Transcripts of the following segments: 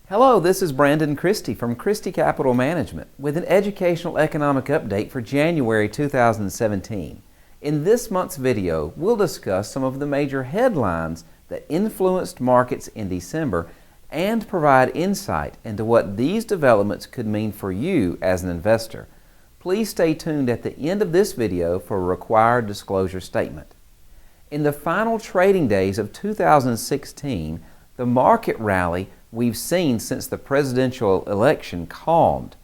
Hello, this is Brandon Christy from Christy Capital Management with an educational economic update for January 2017. In this month's video, we'll discuss some of the major headlines that influenced markets in December and provide insight into what these developments could mean for you as an investor. Please stay tuned at the end of this video for a required disclosure statement. In the final trading days of 2016, the market rally we've seen since the presidential election calmed,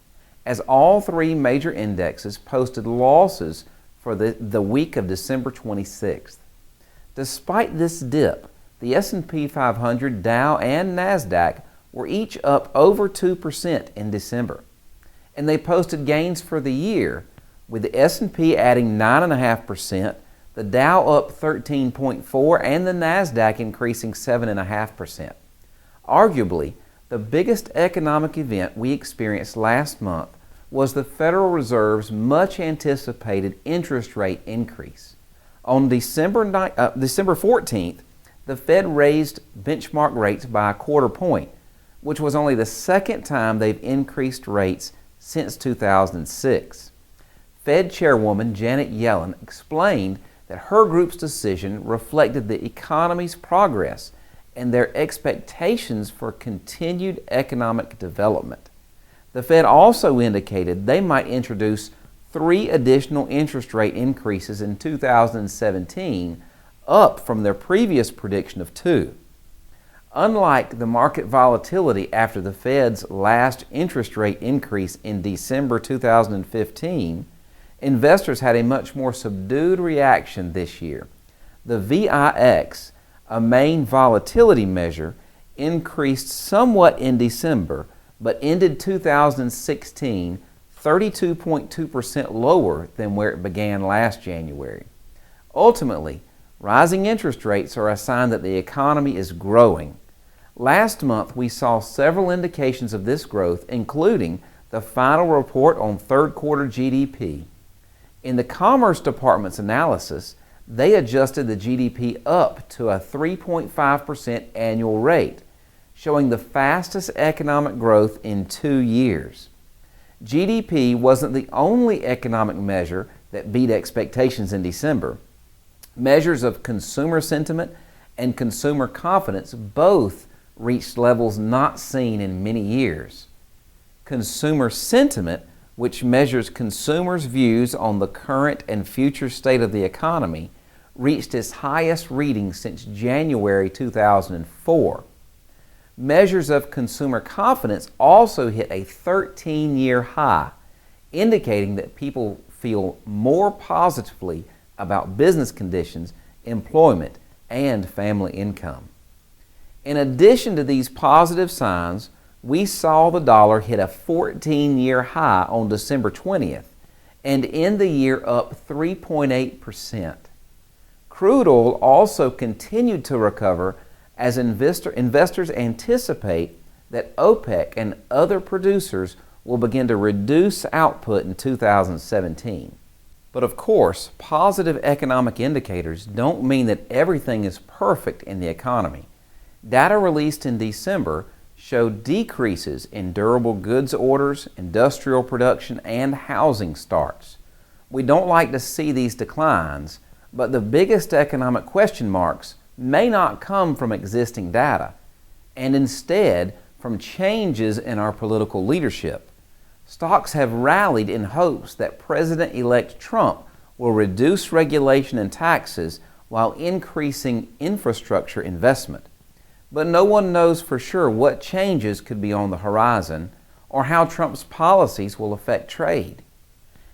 as all three major indexes posted losses for the week of December 26th. Despite this dip, the S&P 500, Dow, and NASDAQ were each up over 2% in December. And they posted gains for the year, with the S&P adding 9.5%, the Dow up 13.4%, and the NASDAQ increasing 7.5%. Arguably, the biggest economic event we experienced last month was the Federal Reserve's much anticipated interest rate increase. On December 14th, the Fed raised benchmark rates by a quarter point, which was only the second time they've increased rates since 2006. Fed Chairwoman Janet Yellen explained that her group's decision reflected the economy's progress and their expectations for continued economic development. The Fed also indicated they might introduce 3 additional interest rate increases in 2017, up from their previous prediction of 2. Unlike the market volatility after the Fed's last interest rate increase in December 2015, investors had a much more subdued reaction this year. The VIX, a main volatility measure, increased somewhat in December, but ended 2016 32.2% lower than where it began last January. Ultimately, rising interest rates are a sign that the economy is growing. Last month, we saw several indications of this growth, including the final report on third quarter GDP. In the Commerce Department's analysis, they adjusted the GDP up to a 3.5% annual rate, showing the fastest economic growth in 2 years. GDP wasn't the only economic measure that beat expectations in December. Measures of consumer sentiment and consumer confidence both reached levels not seen in many years. Consumer sentiment, which measures consumers' views on the current and future state of the economy, reached its highest reading since January 2004. Measures of consumer confidence also hit a 13-year high, indicating that people feel more positively about business conditions, employment, and family income. In addition to these positive signs, we saw the dollar hit a 14-year high on December 20th and end the year up 3.8%. Crude oil also continued to recover as investors anticipate that OPEC and other producers will begin to reduce output in 2017. But of course, positive economic indicators don't mean that everything is perfect in the economy. Data released in December showed decreases in durable goods orders, industrial production, and housing starts. We don't like to see these declines, but the biggest economic question marks may not come from existing data, and instead from changes in our political leadership. Stocks have rallied in hopes that President-elect Trump will reduce regulation and taxes while increasing infrastructure investment. But no one knows for sure what changes could be on the horizon or how Trump's policies will affect trade.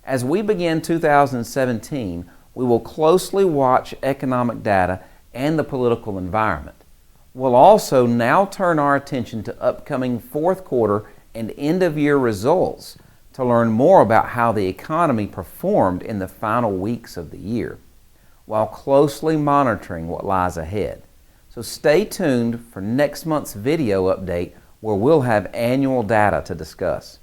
As we begin 2017, we will closely watch economic data and the political environment. We'll also now turn our attention to upcoming fourth quarter and end-of-year results to learn more about how the economy performed in the final weeks of the year, while closely monitoring what lies ahead. So stay tuned for next month's video update where we'll have annual data to discuss.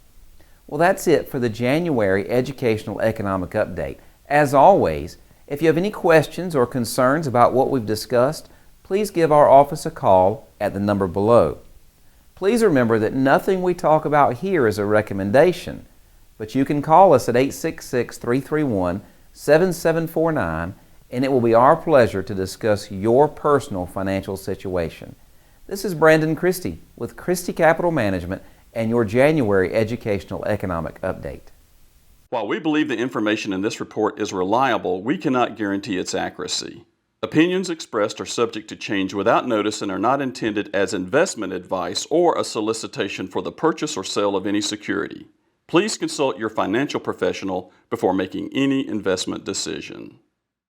Well, that's it for the January Educational Economic Update. As always, if you have any questions or concerns about what we've discussed, please give our office a call at the number below. Please remember that nothing we talk about here is a recommendation, but you can call us at 866-331-7749, and it will be our pleasure to discuss your personal financial situation. This is Brandon Christy with Christy Capital Management and your January Educational Economic Update. While we believe the information in this report is reliable, we cannot guarantee its accuracy. Opinions expressed are subject to change without notice and are not intended as investment advice or a solicitation for the purchase or sale of any security. Please consult your financial professional before making any investment decision.